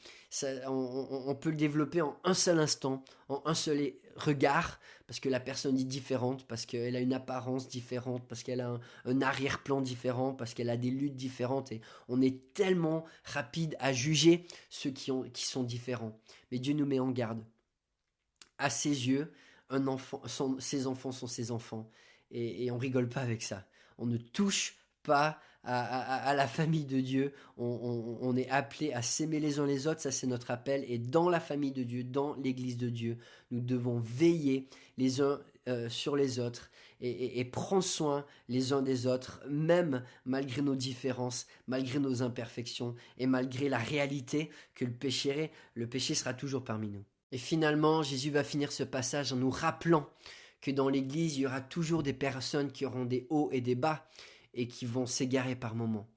On peut le développer en un seul instant, en un seul regard, parce que la personne est différente, parce qu'elle a une apparence différente, parce qu'elle a un arrière-plan différent, parce qu'elle a des luttes différentes. Et on est tellement rapide à juger ceux qui sont différents. Mais Dieu nous met en garde. À ses yeux, ses enfants sont ses enfants. Et on rigole pas avec ça. On ne touche pas à la famille de Dieu. On est appelé à s'aimer les uns les autres, ça c'est notre appel. Et dans la famille de Dieu, dans l'église de Dieu, nous devons veiller les uns sur les autres et prendre soin les uns des autres, même malgré nos différences, malgré nos imperfections et malgré la réalité que le péché sera toujours parmi nous. Et finalement, Jésus va finir ce passage en nous rappelant que dans l'église, il y aura toujours des personnes qui auront des hauts et des bas, et qui vont s'égarer par moments.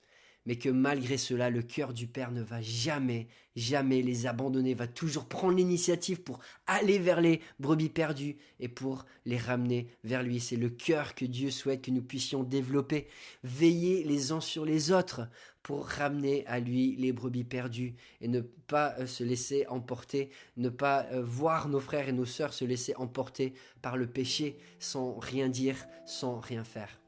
Mais que malgré cela, le cœur du Père ne va jamais les abandonner, va toujours prendre l'initiative pour aller vers les brebis perdues et pour les ramener vers lui. C'est le cœur que Dieu souhaite que nous puissions développer, veiller les uns sur les autres pour ramener à lui les brebis perdues et ne pas se laisser emporter, ne pas voir nos frères et nos sœurs se laisser emporter par le péché sans rien dire, sans rien faire.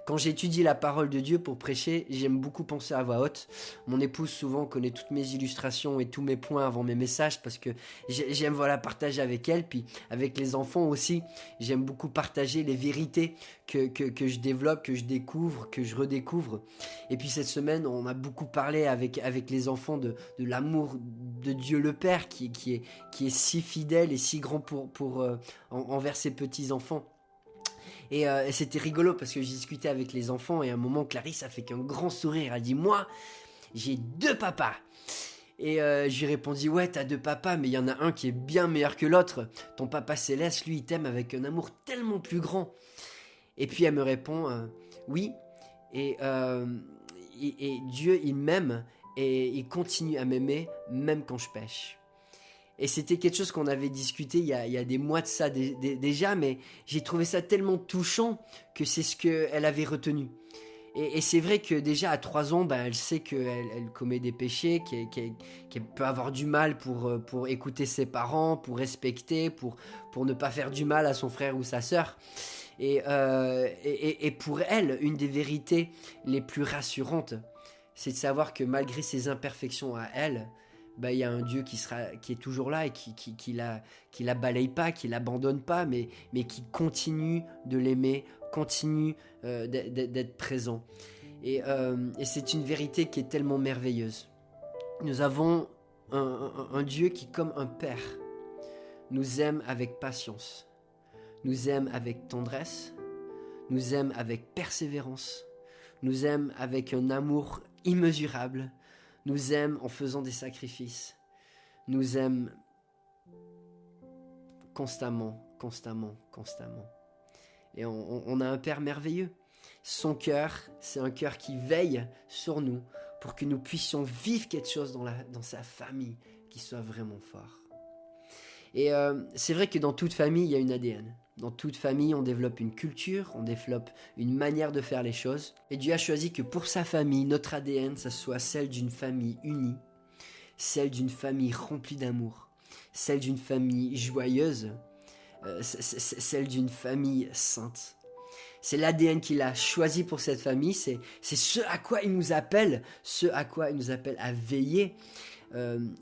Quand j'étudie la parole de Dieu pour prêcher, j'aime beaucoup penser à voix haute. Mon épouse souvent connaît toutes mes illustrations et tous mes points avant mes messages parce que j'aime partager avec elle. Puis avec les enfants aussi, j'aime beaucoup partager les vérités que je développe, que je découvre, que je redécouvre. Et puis cette semaine, on a beaucoup parlé avec les enfants de l'amour de Dieu le Père qui est si fidèle et si grand envers ses petits-enfants. Et c'était rigolo parce que j'ai discuté avec les enfants et à un moment, Clarisse a fait qu'un grand sourire. Elle a dit « Moi, j'ai 2 papas ». Et je lui ai répondu « Ouais, t'as 2 papas, mais il y en a un qui est bien meilleur que l'autre. Ton papa Céleste, lui, il t'aime avec un amour tellement plus grand. » Et puis elle me répond « Oui, et Dieu, il m'aime et il continue à m'aimer même quand je pêche. » Et c'était quelque chose qu'on avait discuté il y a des mois de ça déjà, mais j'ai trouvé ça tellement touchant que c'est ce qu'elle avait retenu. Et c'est vrai que déjà à 3 ans, elle sait qu'elle commet des péchés, qu'elle peut avoir du mal pour écouter ses parents, pour respecter, pour ne pas faire du mal à son frère ou sa sœur. Et pour elle, une des vérités les plus rassurantes, c'est de savoir que malgré ses imperfections à elle, il y a un Dieu qui est toujours là et qui la balaye pas, qui l'abandonne pas, mais qui continue de l'aimer, continue d'être présent. Et c'est une vérité qui est tellement merveilleuse. Nous avons un Dieu qui, comme un père, nous aime avec patience, nous aime avec tendresse, nous aime avec persévérance, nous aime avec un amour immesurable, nous aime en faisant des sacrifices, nous aime constamment. Et on a un Père merveilleux. Son cœur, c'est un cœur qui veille sur nous pour que nous puissions vivre quelque chose dans sa famille qui soit vraiment fort. Et c'est vrai que dans toute famille, il y a une ADN. Dans toute famille, on développe une culture, on développe une manière de faire les choses. Et Dieu a choisi que pour sa famille, notre ADN, ça soit celle d'une famille unie, celle d'une famille remplie d'amour, celle d'une famille joyeuse, celle d'une famille sainte. C'est l'ADN qu'il a choisi pour cette famille, c'est ce à quoi il nous appelle, à veiller.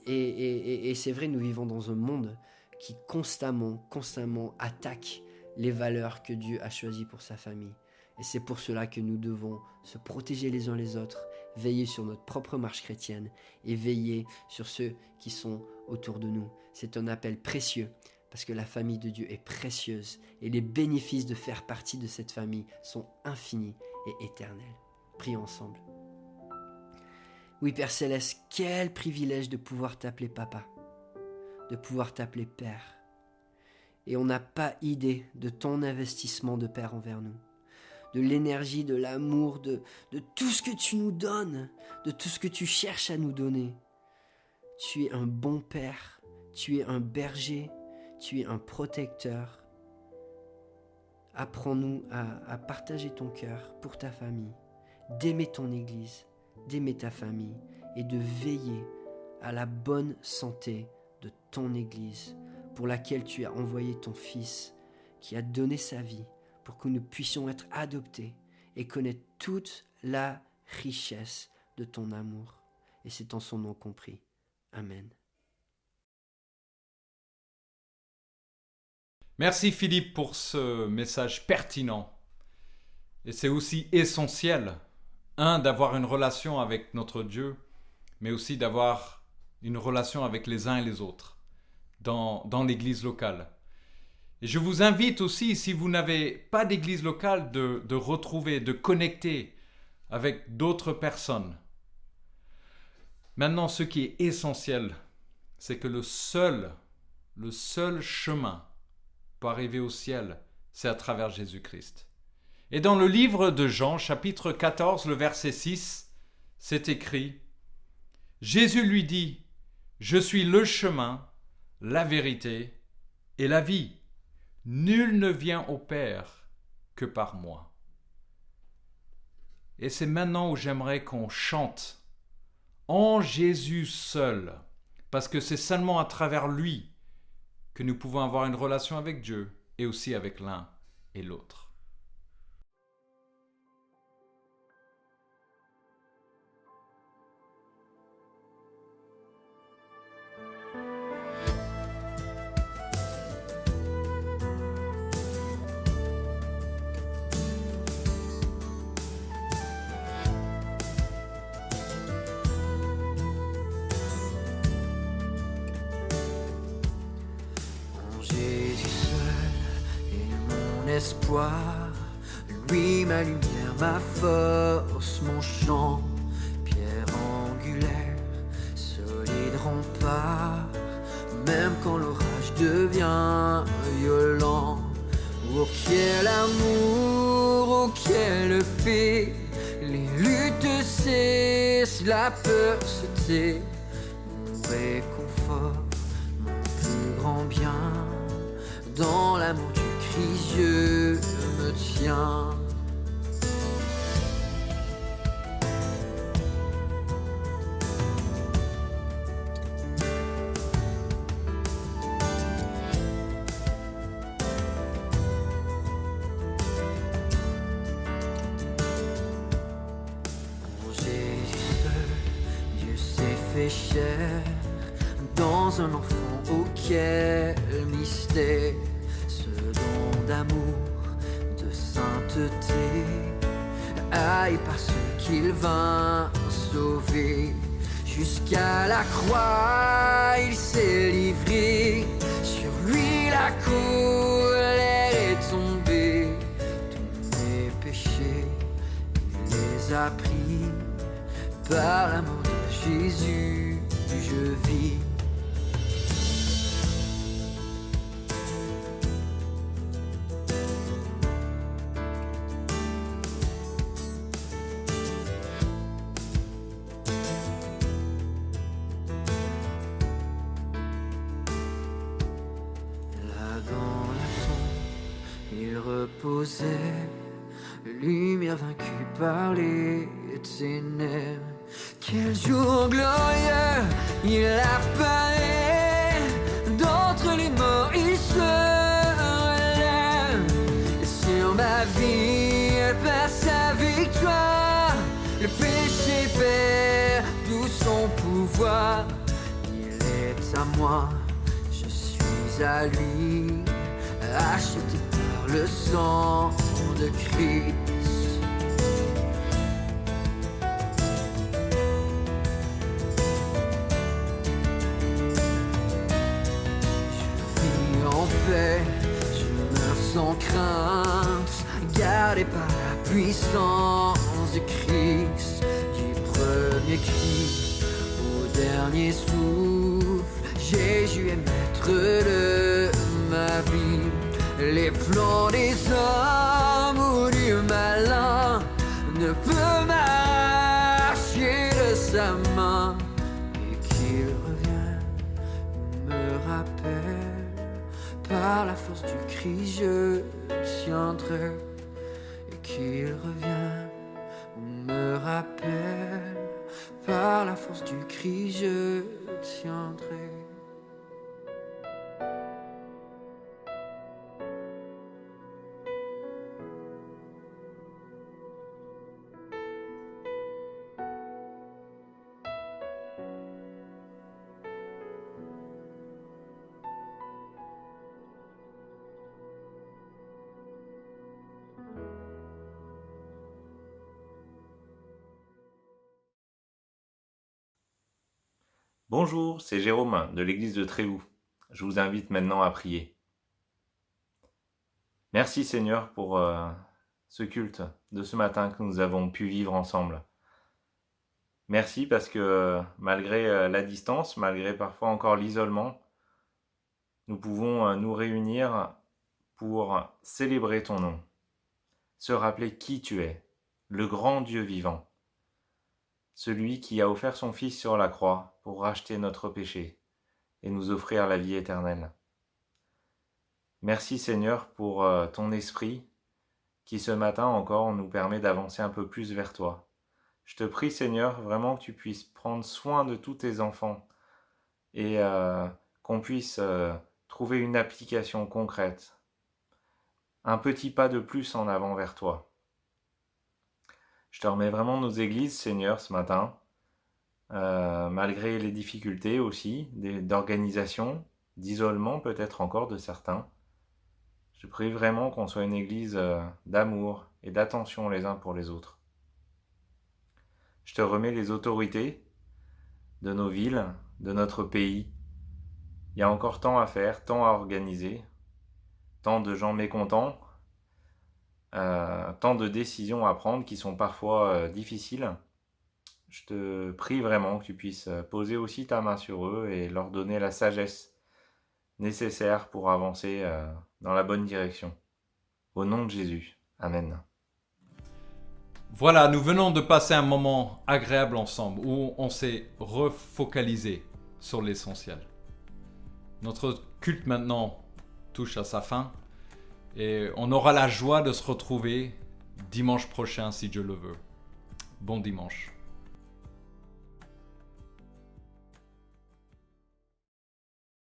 Et c'est vrai, nous vivons dans un monde qui constamment attaque les valeurs que Dieu a choisies pour sa famille. Et c'est pour cela que nous devons se protéger les uns les autres, veiller sur notre propre marche chrétienne et veiller sur ceux qui sont autour de nous. C'est un appel précieux parce que la famille de Dieu est précieuse et les bénéfices de faire partie de cette famille sont infinis et éternels. Prions ensemble. Oui, Père Céleste, quel privilège de pouvoir t'appeler papa, de pouvoir t'appeler Père. Et on n'a pas idée de ton investissement de Père envers nous, de l'énergie, de l'amour, de tout ce que tu nous donnes, de tout ce que tu cherches à nous donner. Tu es un bon père, tu es un berger, tu es un protecteur. Apprends-nous à partager ton cœur pour ta famille, d'aimer ton Église, d'aimer ta famille et de veiller à la bonne santé de ton Église pour laquelle tu as envoyé ton Fils qui a donné sa vie pour que nous puissions être adoptés et connaître toute la richesse de ton amour. Et c'est en son nom qu'on prie. Amen. Merci Philippe pour ce message pertinent. Et c'est aussi essentiel, d'avoir une relation avec notre Dieu, mais aussi d'avoir une relation avec les uns et les autres dans l'église locale. Et je vous invite aussi, si vous n'avez pas d'église locale, de retrouver, de connecter avec d'autres personnes. Maintenant, ce qui est essentiel, c'est que le seul chemin pour arriver au ciel, c'est à travers Jésus-Christ. Et dans le livre de Jean, chapitre 14, le verset 6, c'est écrit « Jésus lui dit, je suis le chemin, la vérité et la vie. Nul ne vient au Père que par moi. » Et c'est maintenant où j'aimerais qu'on chante en Jésus seul, parce que c'est seulement à travers lui que nous pouvons avoir une relation avec Dieu et aussi avec l'un et l'autre. Espoir, lui ma lumière, ma force, mon chant, pierre angulaire, solide rempart, même quand l'orage devient violent. Oh quel amour, oh quelle paix, les luttes cessent, la peur se tait, mon réconfort, mon plus grand bien, dans l'amour du Christ, je me tiens. En Jésus seul, Dieu s'est fait chair, dans un enfant, oh quel mystère, ce don d'amour, de sainteté, aïe par ceux qu'il vint sauver. Jusqu'à la croix, il s'est livré, sur lui la colère est tombée. Tous mes péchés, il les a pris, par l'amour de Jésus, je vis. Lumière vaincue par les ténèbres. Quel jour glorieux, il apparaît, d'entre les morts il se relève. Et sur ma vie elle passe sa victoire, le péché perd tout son pouvoir. Il est à moi, je suis à lui, acheté par le sang de Christ. Je vis en paix, je meurs sans crainte, gardé par la puissance de Christ. Du premier cri au dernier souffle, Jésus est maître de ma vie. Les plans des hommes ou du malin ne peuvent m'arracher de sa main. Et qu'il revienne Par la force du cri, je tiendrai. Et qu'il revienne, on me rappelle. Par la force du cri, je tiendrai. Bonjour, c'est Jérôme de l'église de Trévoux. Je vous invite maintenant à prier. Merci Seigneur pour ce culte de ce matin que nous avons pu vivre ensemble. Merci parce que malgré la distance, malgré parfois encore l'isolement, nous pouvons nous réunir pour célébrer ton nom, se rappeler qui tu es, le grand Dieu vivant, celui qui a offert son Fils sur la croix pour racheter notre péché et nous offrir la vie éternelle. Merci Seigneur pour ton esprit qui ce matin encore nous permet d'avancer un peu plus vers toi. Je te prie Seigneur vraiment que tu puisses prendre soin de tous tes enfants et qu'on puisse trouver une application concrète, un petit pas de plus en avant vers toi. Je te remets vraiment nos églises Seigneur ce matin, malgré les difficultés aussi d'organisation, d'isolement peut-être encore de certains. Je prie vraiment qu'on soit une église d'amour et d'attention les uns pour les autres. Je te remets les autorités de nos villes, de notre pays. Il y a encore tant à faire, tant à organiser, tant de gens mécontents, tant de décisions à prendre qui sont parfois difficiles. Je te prie vraiment que tu puisses poser aussi ta main sur eux et leur donner la sagesse nécessaire pour avancer dans la bonne direction. Au nom de Jésus. Amen. Voilà, nous venons de passer un moment agréable ensemble où on s'est refocalisé sur l'essentiel. Notre culte maintenant touche à sa fin et on aura la joie de se retrouver dimanche prochain si Dieu le veut. Bon dimanche.